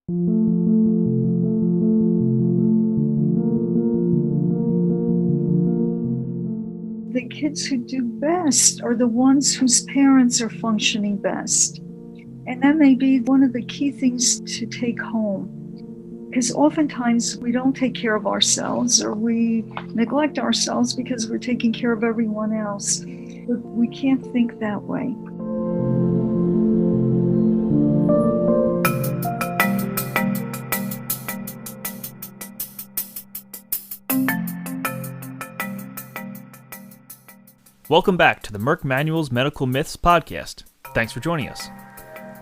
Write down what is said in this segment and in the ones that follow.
The kids who do best are the ones whose parents are functioning best. And that may be one of the key things to take home. Because oftentimes we don't take care of ourselves, or we neglect ourselves because we're taking care of everyone else. But we can't think that way. Welcome back to the Merck Manual's Medical Myths podcast. Thanks for joining us.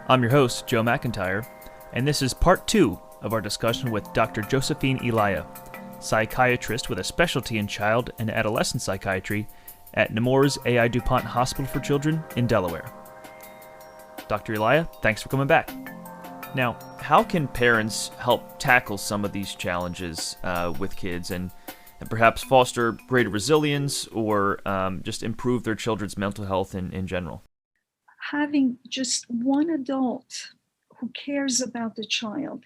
I'm your host, Joe McIntyre, and this is part 2 of our discussion with Dr. Josephine Elia, psychiatrist with a specialty in child and adolescent psychiatry at Nemours AI DuPont Hospital for Children in Delaware. Dr. Elia, thanks for coming back. Now, how can parents help tackle some of these challenges with kids and perhaps foster greater resilience or just improve their children's mental health in general? Having just one adult who cares about the child,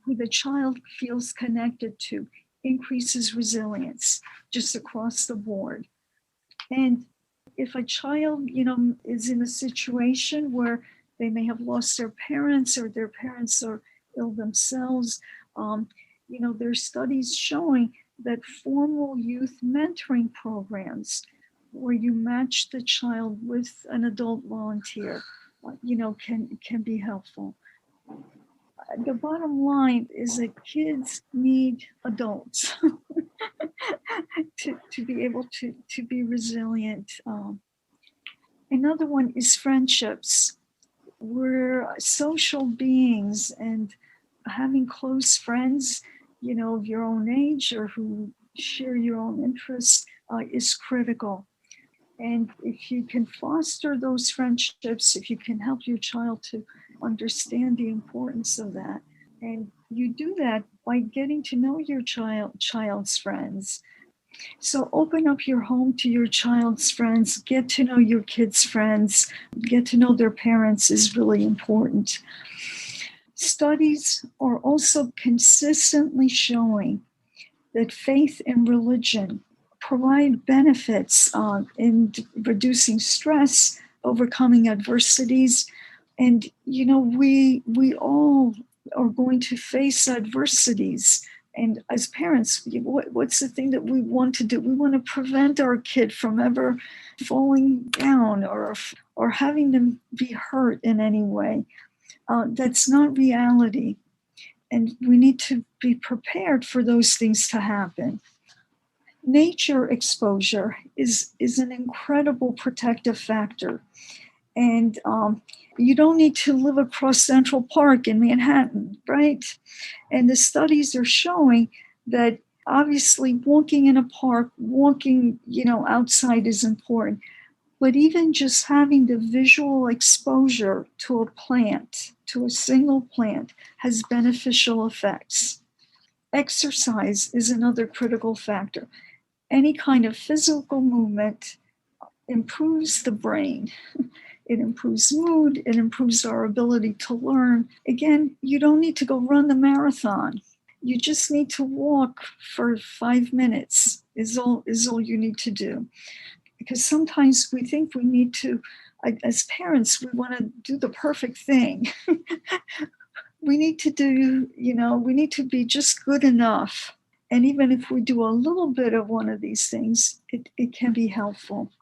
who the child feels connected to, increases resilience just across the board. And if a child, is in a situation where they may have lost their parents or their parents are ill themselves, there's studies showing that formal youth mentoring programs where you match the child with an adult volunteer, can be helpful. The bottom line is that kids need adults to be able to be resilient. Another one is friendships. We're social beings, and having close friends, of your own age or who share your own interests is critical. And if you can foster those friendships, if you can help your child to understand the importance of that, and you do that by getting to know your child's friends. So open up your home to your child's friends, get to know your kids' friends, get to know their parents is really important. Studies are also consistently showing that faith and religion provide benefits in reducing stress, overcoming adversities. And, we all are going to face adversities. And as parents, what's the thing that we want to do? We want to prevent our kid from ever falling down or having them be hurt in any way. That's not reality. And we need to be prepared for those things to happen. Nature exposure is an incredible protective factor. And you don't need to live across Central Park in Manhattan, right? And the studies are showing that obviously walking in a park, walking, outside is important. But even just having the visual exposure to a plant, to a single plant, has beneficial effects. Exercise is another critical factor. Any kind of physical movement improves the brain. It improves mood. It improves our ability to learn. Again, you don't need to go run the marathon. You just need to walk for 5 minutes is all you need to do. Because sometimes we think we need to, as parents, we want to do the perfect thing. We need to be just good enough. And even if we do a little bit of one of these things, it can be helpful.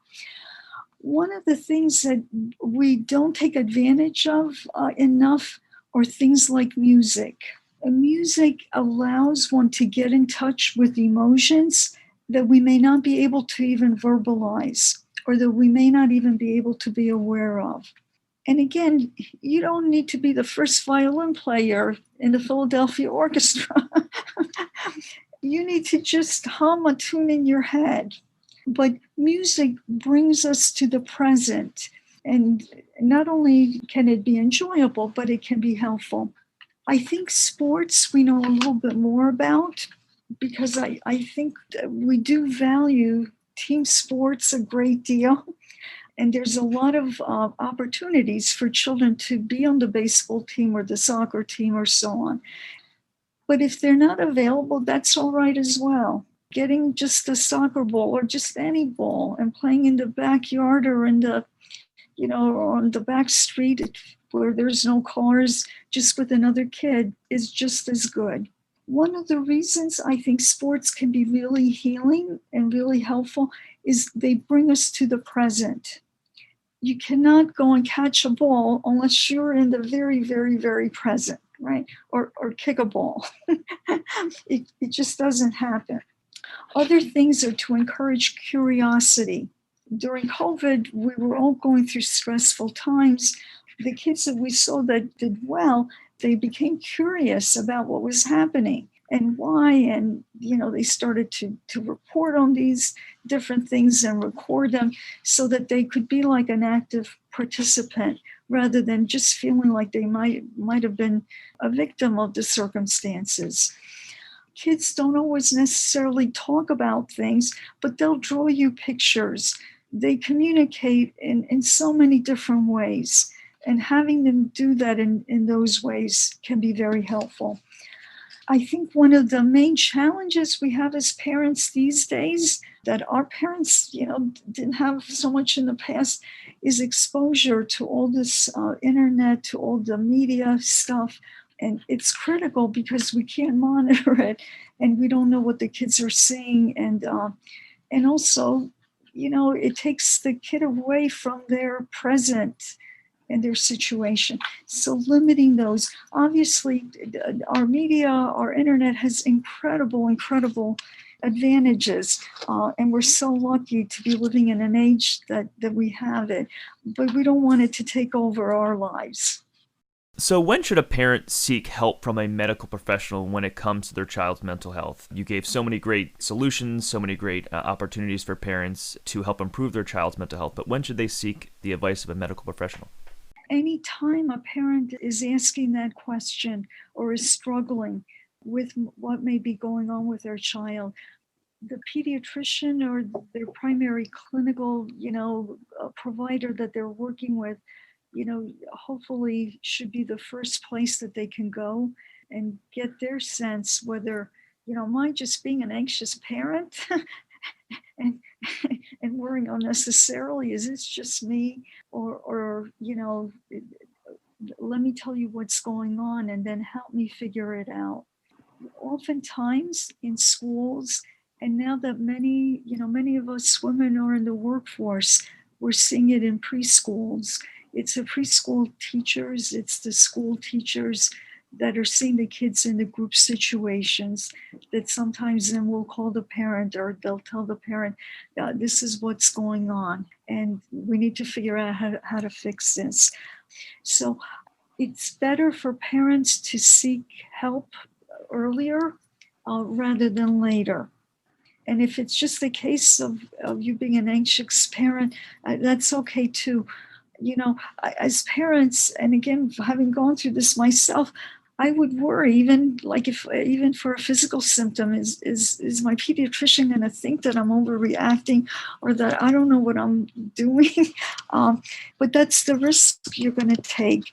One of the things that we don't take advantage of enough are things like music. And music allows one to get in touch with emotions that we may not be able to even verbalize, or that we may not even be able to be aware of. And again, you don't need to be the first violin player in the Philadelphia Orchestra. You need to just hum a tune in your head. But music brings us to the present. And not only can it be enjoyable, but it can be helpful. I think sports we know a little bit more about, because I think we do value team sports a great deal. And there's a lot of opportunities for children to be on the baseball team or the soccer team or so on. But if they're not available, that's all right as well. Getting just a soccer ball or just any ball and playing in the backyard or in the, or on the back street where there's no cars, just with another kid is just as good. One of the reasons I think sports can be really healing and really helpful is they bring us to the present. You cannot go and catch a ball unless you're in the very, very, very present, right? Or kick a ball. It just doesn't happen. Other things are to encourage curiosity. During COVID, we were all going through stressful times. The kids that we saw that did well, they became curious about what was happening and why. And, they started to report on these different things and record them so that they could be like an active participant rather than just feeling like they might have been a victim of the circumstances. Kids don't always necessarily talk about things, but they'll draw you pictures. They communicate in so many different ways. And having them do that in those ways can be very helpful. I think one of the main challenges we have as parents these days that our parents, didn't have so much in the past is exposure to all this internet, to all the media stuff. And it's critical because we can't monitor it and we don't know what the kids are seeing. And also, it takes the kid away from their present and their situation. So limiting those. Obviously, our media, our internet has incredible advantages. And we're so lucky to be living in an age that we have it. But we don't want it to take over our lives. So when should a parent seek help from a medical professional when it comes to their child's mental health? You gave so many great solutions, so many great opportunities for parents to help improve their child's mental health, but when should they seek the advice of a medical professional? Anytime a parent is asking that question or is struggling with what may be going on with their child, the pediatrician or their primary clinical, provider that they're working with, hopefully should be the first place that they can go and get their sense whether, am I just being an anxious parent and worrying unnecessarily? Is this just me? Or let me tell you what's going on and then help me figure it out. Oftentimes in schools, and now that many of us women are in the workforce, we're seeing it in preschools. It's the preschool teachers, it's the school teachers that are seeing the kids in the group situations that sometimes then we'll call the parent or they'll tell the parent, this is what's going on and we need to figure out how to fix this. So it's better for parents to seek help earlier rather than later. And if it's just a case of you being an anxious parent, that's okay too. As parents, and again, having gone through this myself, I would worry even for a physical symptom, is my pediatrician going to think that I'm overreacting or that I don't know what I'm doing? But that's the risk you're going to take.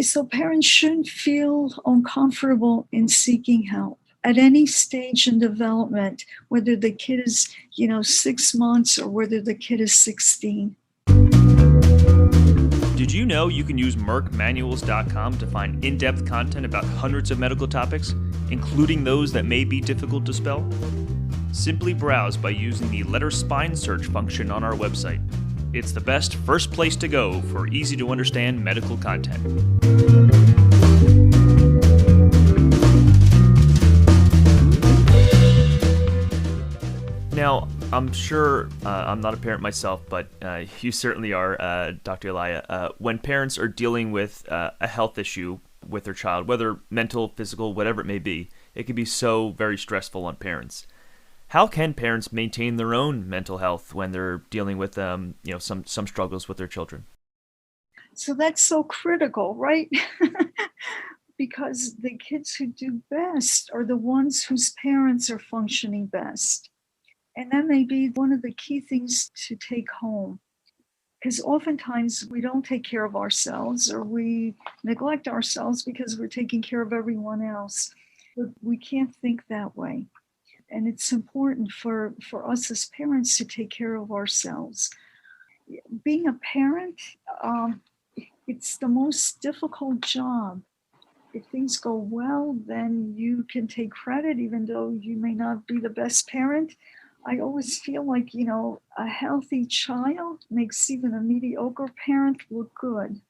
So parents shouldn't feel uncomfortable in seeking help at any stage in development, whether the kid is, 6 months or whether the kid is 16. Did you know you can use merckmanuals.com to find in-depth content about hundreds of medical topics, including those that may be difficult to spell? Simply browse by using the letter spine search function on our website. It's the best first place to go for easy-to-understand medical content. Now, I'm sure I'm not a parent myself, but you certainly are, Dr. Elia. When parents are dealing with a health issue with their child, whether mental, physical, whatever it may be, it can be so very stressful on parents. How can parents maintain their own mental health when they're dealing with some struggles with their children? So that's so critical, right? Because the kids who do best are the ones whose parents are functioning best. And that may be one of the key things to take home. Because oftentimes we don't take care of ourselves, or we neglect ourselves because we're taking care of everyone else. But we can't think that way. And it's important for us as parents to take care of ourselves. Being a parent, it's the most difficult job. If things go well, then you can take credit, even though you may not be the best parent. I always feel like, a healthy child makes even a mediocre parent look good.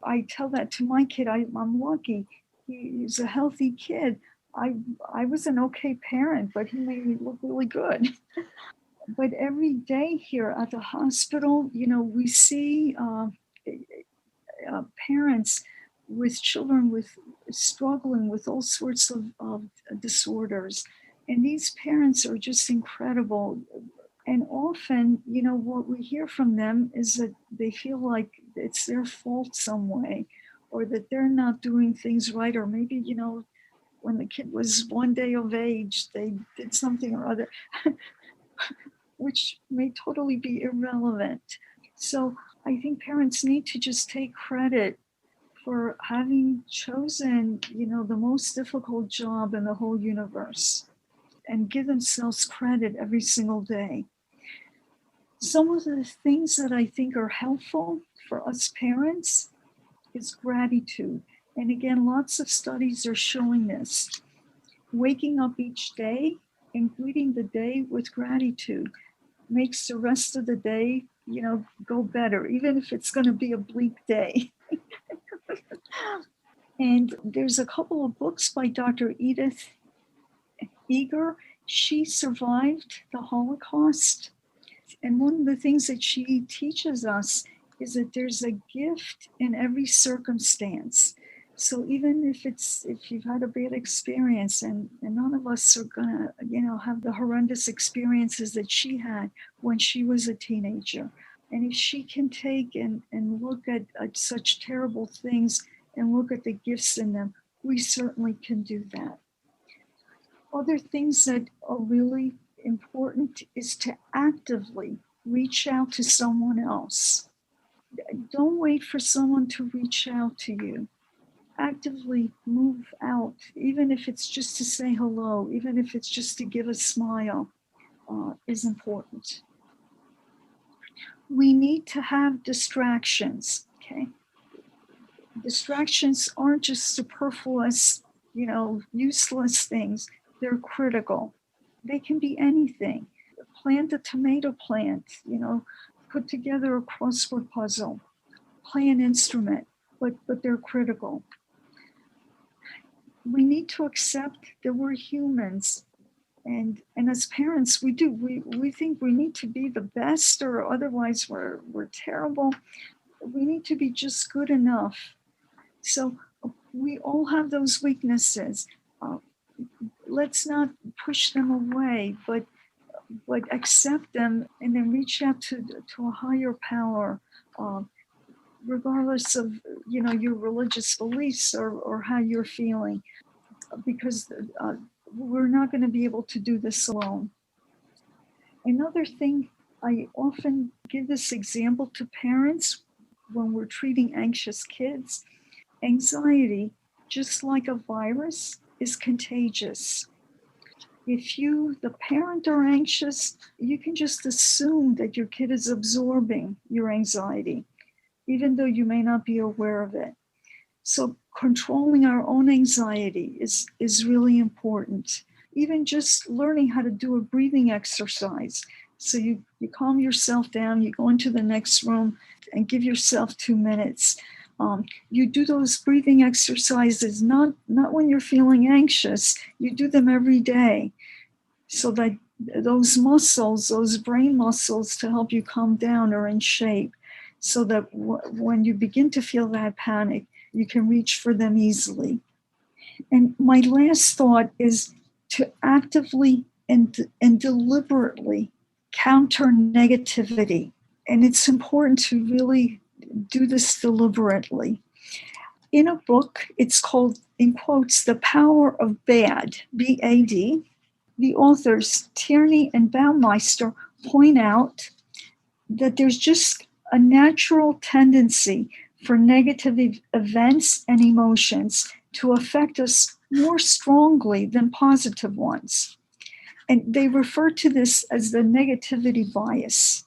I tell that to my kid. I'm lucky. He's a healthy kid. I was an okay parent, but he made me look really good. But every day here at the hospital, we see parents with children struggling with all sorts of disorders. And these parents are just incredible. And often, what we hear from them is that they feel like it's their fault some way, or that they're not doing things right, or maybe, when the kid was 1 day of age, they did something or other, which may totally be irrelevant. So I think parents need to just take credit for having chosen, the most difficult job in the whole universe, and give themselves credit every single day. Some of the things that I think are helpful for us parents is gratitude. And again, lots of studies are showing this. Waking up each day and greeting the day with gratitude makes the rest of the day, go better, even if it's going to be a bleak day. And there's a couple of books by Dr. Edith Eger. She survived the Holocaust. And one of the things that she teaches us is that there's a gift in every circumstance. So even if you've had a bad experience, and none of us are gonna, have the horrendous experiences that she had when she was a teenager. And if she can take and look at such terrible things and look at the gifts in them, we certainly can do that. Other things that are really important is to actively reach out to someone else. Don't wait for someone to reach out to you. Actively move out, even if it's just to say hello, even if it's just to give a smile, is important. We need to have distractions, okay? Distractions aren't just superfluous, useless things. They're critical. They can be anything. Plant a tomato plant, put together a crossword puzzle, play an instrument, but they're critical. We need to accept that we're humans. And as parents, we think we need to be the best, or otherwise we're terrible. We need to be just good enough. So we all have those weaknesses. Let's not push them away, but accept them, and then reach out to a higher power, regardless of your religious beliefs or how you're feeling, because we're not going to be able to do this alone. Another thing, I often give this example to parents when we're treating anxious kids. Anxiety, just like a virus, is contagious. If you, the parent, are anxious, you can just assume that your kid is absorbing your anxiety, even though you may not be aware of it. So controlling our own anxiety is really important. Even just learning how to do a breathing exercise. So you calm yourself down, you go into the next room and give yourself 2 minutes. You do those breathing exercises not when you're feeling anxious. You do them every day, so that those muscles, those brain muscles to help you calm down, are in shape, so that when you begin to feel that panic, you can reach for them easily. And my last thought is to actively and deliberately counter negativity. And it's important to really do this deliberately. In a book, it's called, in quotes, The Power of Bad, B-A-D. The authors, Tierney and Baumeister, point out that there's just a natural tendency for negative events and emotions to affect us more strongly than positive ones. And they refer to this as the negativity bias.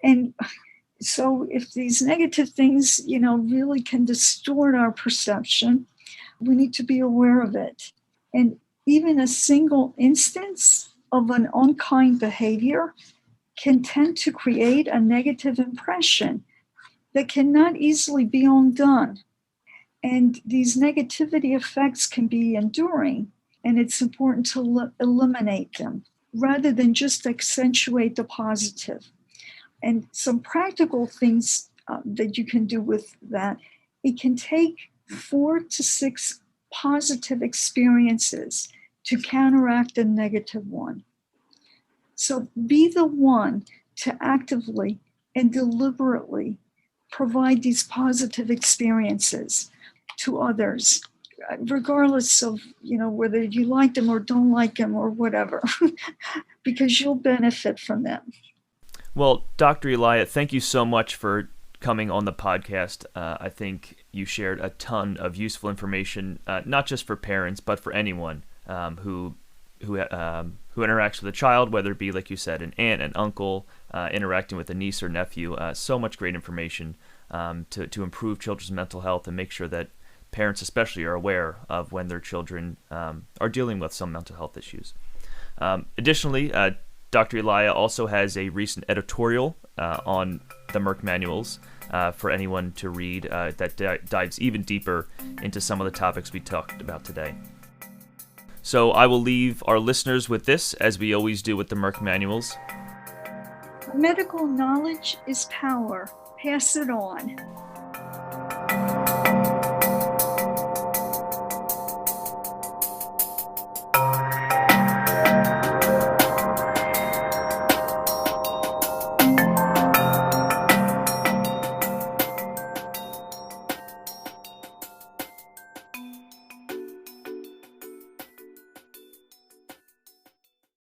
And so if these negative things, really can distort our perception, we need to be aware of it. And even a single instance of an unkind behavior can tend to create a negative impression that cannot easily be undone. And these negativity effects can be enduring, and it's important to eliminate them rather than just accentuate the positive. And some practical things that you can do with that, it can take 4 to 6 positive experiences to counteract a negative one. So be the one to actively and deliberately provide these positive experiences to others, regardless of, whether you like them or don't like them or whatever, because you'll benefit from them. Well, Dr. Elia, thank you so much for coming on the podcast. I think you shared a ton of useful information, not just for parents, but for anyone who interacts with a child, whether it be, like you said, an aunt, an uncle, interacting with a niece or nephew. So much great information to improve children's mental health and make sure that parents especially are aware of when their children are dealing with some mental health issues. Additionally, Dr. Elia also has a recent editorial on the Merck Manuals for anyone to read that dives even deeper into some of the topics we talked about today. So I will leave our listeners with this, as we always do with the Merck Manuals. Medical knowledge is power. Pass it on.